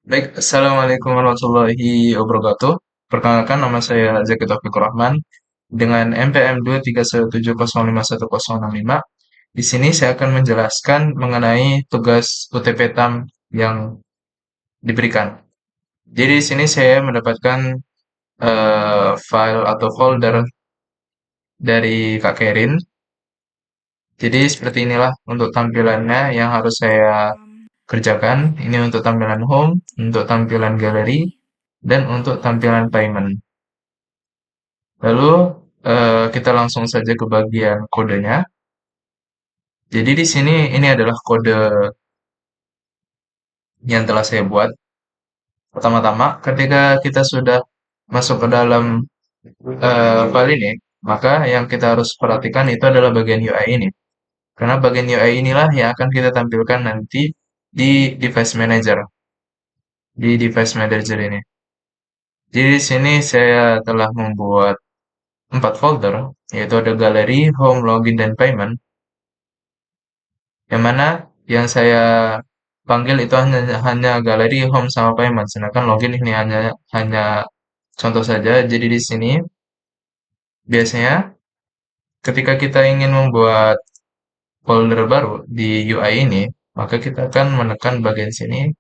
Baik, Assalamualaikum warahmatullahi wabarakatuh. Perkenalkan, nama saya Zaki Taufikur Rahman dengan NPM 231705165. Di sini saya akan menjelaskan mengenai tugas UTP TAM yang diberikan. Jadi di sini saya mendapatkan file atau folder dari Kak Kerin. Jadi seperti inilah untuk tampilannya yang harus saya kerjakan. Ini untuk tampilan home, untuk tampilan galeri, dan untuk tampilan payment. Lalu kita langsung saja ke bagian kodenya. Jadi di sini ini adalah kode yang telah saya buat. Pertama-tama, ketika kita sudah masuk ke dalam file ini, maka yang kita harus perhatikan itu adalah bagian UI ini. Karena bagian UI inilah yang akan kita tampilkan nanti di device manager, di device manager ini. Jadi di sini saya telah membuat 4 folder, yaitu ada galeri, home, login, dan payment. Yang mana yang saya panggil itu hanya galeri, home, sama payment. Sedangkan login ini hanya contoh saja. Jadi di sini biasanya ketika kita ingin membuat folder baru di UI ini, maka kita akan menekan bagian sini,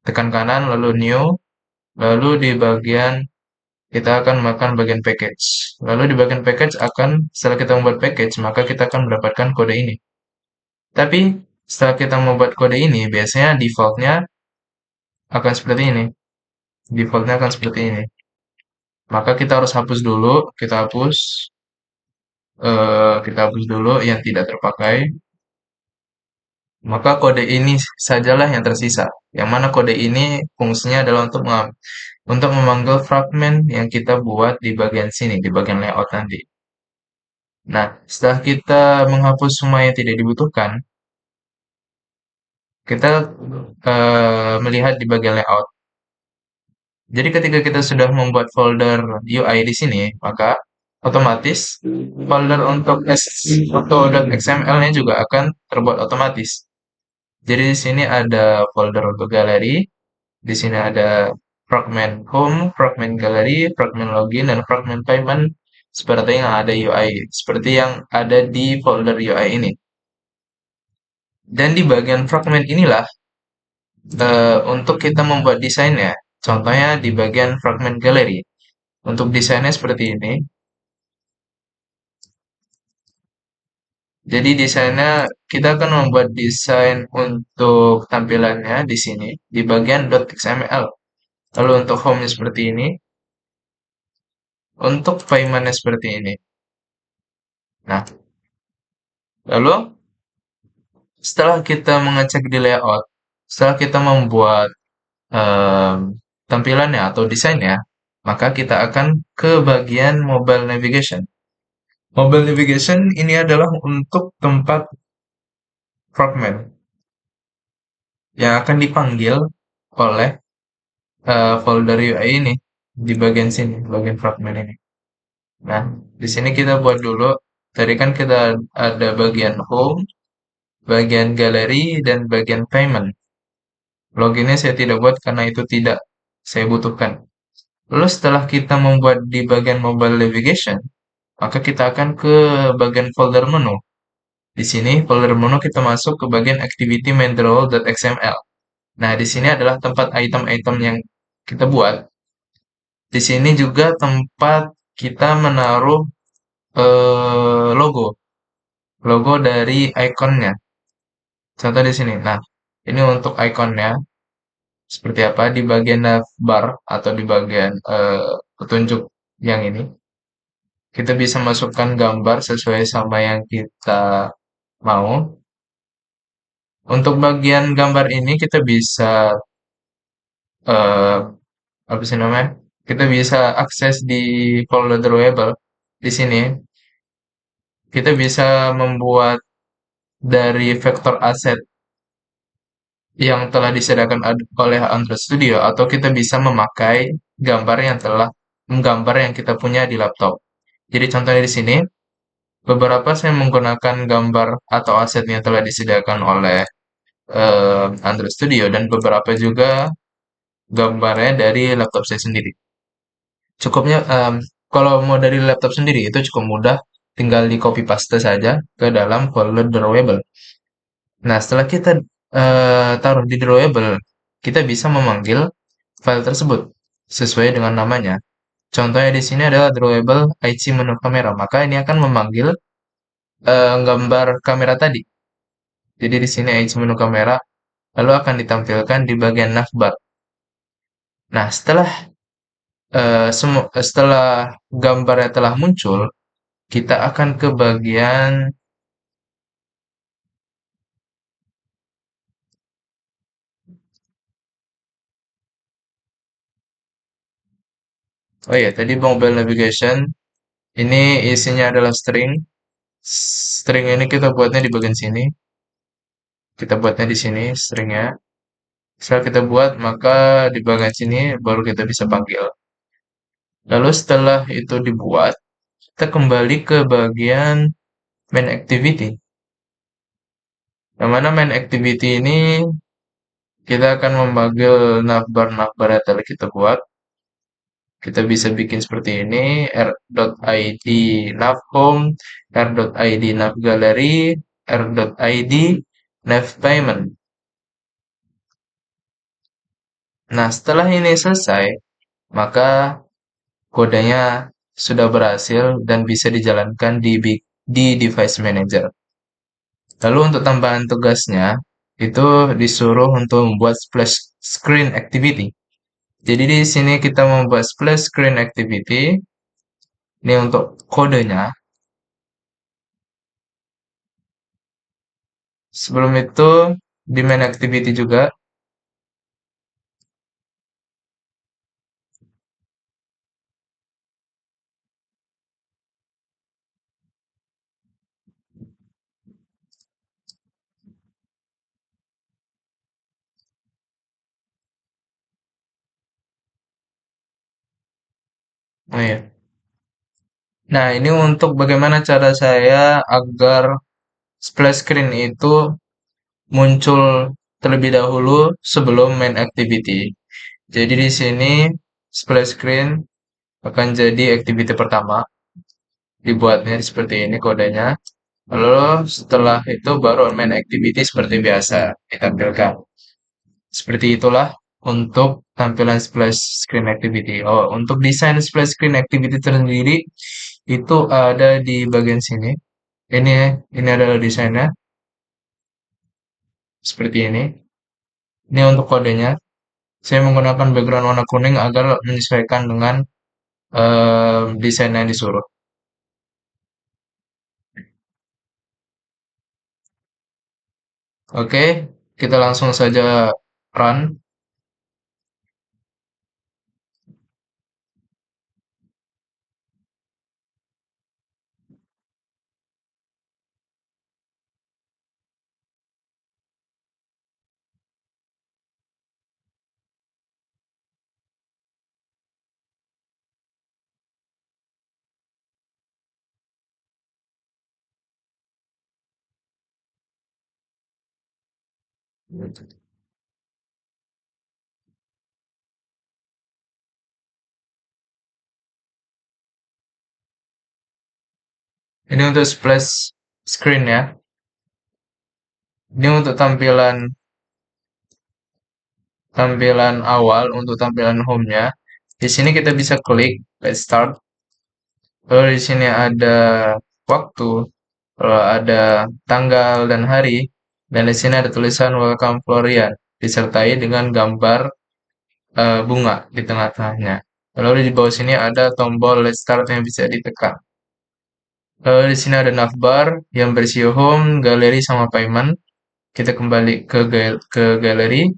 tekan kanan, lalu new, lalu di bagian kita akan menekan bagian package. Lalu di bagian package setelah kita membuat package, maka kita akan mendapatkan kode ini. Tapi setelah kita membuat kode ini, biasanya defaultnya akan seperti ini. Defaultnya akan seperti ini. Maka kita harus hapus dulu, kita hapus dulu yang tidak terpakai. Maka kode ini sajalah yang tersisa. Yang mana kode ini fungsinya adalah untuk memanggil fragmen yang kita buat di bagian sini, di bagian layout nanti. Nah, setelah kita menghapus semua yang tidak dibutuhkan, kita melihat di bagian layout. Jadi ketika kita sudah membuat folder UI di sini, maka otomatis folder untuk .xml-nya juga akan terbuat otomatis. Jadi di sini ada folder untuk galeri, di sini ada fragment home, fragment galeri, fragment login, dan fragment payment seperti yang ada UI, seperti yang ada di folder UI ini. Dan di bagian fragment inilah untuk kita membuat desainnya. Contohnya di bagian fragment galeri. Untuk desainnya seperti ini. Jadi desainnya kita akan membuat desain untuk tampilannya di sini di bagian .xml. Lalu untuk home-nya seperti ini, untuk payment-nya seperti ini. Nah, lalu setelah kita mengecek di layout, setelah kita membuat em, tampilannya atau desainnya, maka kita akan ke bagian mobile navigation. Mobile navigation ini adalah untuk tempat fragment yang akan dipanggil oleh folder UI ini di bagian sini, bagian fragment ini. Nah, di sini kita buat dulu. Tadi kan kita ada bagian home, bagian galeri, dan bagian payment. Loginnya saya tidak buat karena itu tidak saya butuhkan. Lalu setelah kita membuat di bagian mobile navigation, maka kita akan ke bagian folder menu. Di sini folder menu kita masuk ke bagian activity main.xml. Nah, di sini adalah tempat item-item yang kita buat. Di sini juga tempat kita menaruh logo, logo dari ikonnya. Contoh di sini. Nah, ini untuk ikonnya seperti apa di bagian navbar atau di bagian petunjuk yang ini. Kita bisa masukkan gambar sesuai sama yang kita mau. Untuk bagian gambar ini kita bisa eh, apa sih namanya? Kita bisa akses di folder drawable. Di sini kita bisa membuat dari vektor aset yang telah disediakan oleh Android Studio atau kita bisa memakai gambar yang telah menggambar yang kita punya di laptop. Jadi contohnya di sini beberapa saya menggunakan gambar atau aset yang telah disediakan oleh Android Studio dan beberapa juga gambarnya dari laptop saya sendiri. Cukupnya kalau mau dari laptop sendiri itu cukup mudah, tinggal di copy paste saja ke dalam folder drawable. Nah, setelah kita taruh di drawable, kita bisa memanggil file tersebut sesuai dengan namanya. Contohnya di sini adalah drawable IC menu kamera, maka ini akan memanggil gambar kamera tadi. Jadi di sini IC menu kamera, lalu akan ditampilkan di bagian navbar. Nah, setelah gambarnya telah muncul, kita akan ke bagian, oh iya, tadi mobile navigation. Ini isinya adalah string. String ini kita buatnya di bagian sini. Kita buatnya di sini stringnya. Setelah kita buat, maka di bagian sini baru kita bisa panggil. Lalu setelah itu dibuat, kita kembali ke bagian main activity. Yang mana main activity ini kita akan memanggil navbar-navbar yang tadi kita buat. Kita bisa bikin seperti ini, r.id navhome, r.id navgallery, r.id navpayment. Nah, setelah ini selesai, maka kodenya sudah berhasil dan bisa dijalankan di device manager. Lalu untuk tambahan tugasnya, itu disuruh untuk membuat splash screen activity. Jadi di sini kita membuat splash screen activity. Ini untuk kodenya. Sebelum itu, di main activity juga. Oh ya. Nah, ini untuk bagaimana cara saya agar splash screen itu muncul terlebih dahulu sebelum main activity. Jadi di sini splash screen akan jadi activity pertama. Dibuatnya seperti ini kodenya. Lalu setelah itu baru main activity seperti biasa ditampilkan. Seperti itulah untuk tampilan splash screen activity. Oh, untuk desain splash screen activity tersendiri itu ada di bagian sini. Ini adalah desainnya seperti ini. Ini untuk kodenya. Saya menggunakan background warna kuning agar menyesuaikan dengan desain yang disuruh. Oke, kita langsung saja run. Ini untuk splash screen ya. Ini untuk tampilan tampilan awal, untuk tampilan home-nya. Di sini kita bisa klik let's start. Lalu di sini ada waktu, lalu ada tanggal dan hari, dan di sini ada tulisan Welcome Florian, disertai dengan gambar bunga di tengah-tengahnya. Lalu di bawah sini ada tombol Let's Start yang bisa ditekan. Lalu di sini ada navbar yang berisi home, galeri, sama payment. Kita kembali ke galeri.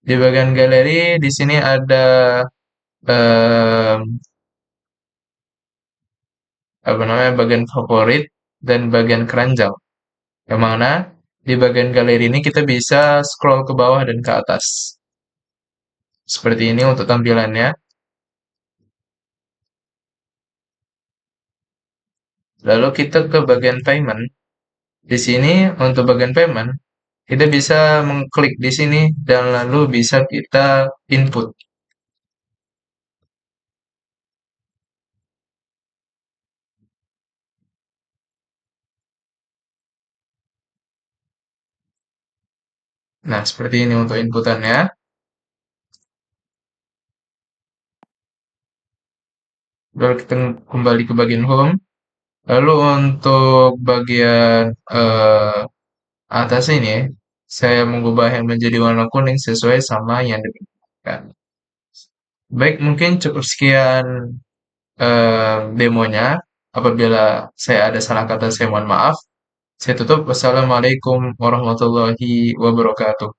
Di bagian galeri di sini ada eh, apa namanya bagian favorit dan bagian keranjang. Yang mana di bagian galeri ini kita bisa scroll ke bawah dan ke atas. Seperti ini untuk tampilannya. Lalu kita ke bagian payment. Di sini untuk bagian payment Kita bisa mengklik di sini dan lalu bisa kita input. Nah, seperti ini untuk inputannya. Lalu kita kembali ke bagian home. Lalu untuk bagian atas ini, saya mengubahnya menjadi warna kuning sesuai sama yang diinginkan. Baik, mungkin cukup sekian demonya. Apabila saya ada salah kata, saya mohon maaf. Saya tutup. Wassalamualaikum warahmatullahi wabarakatuh.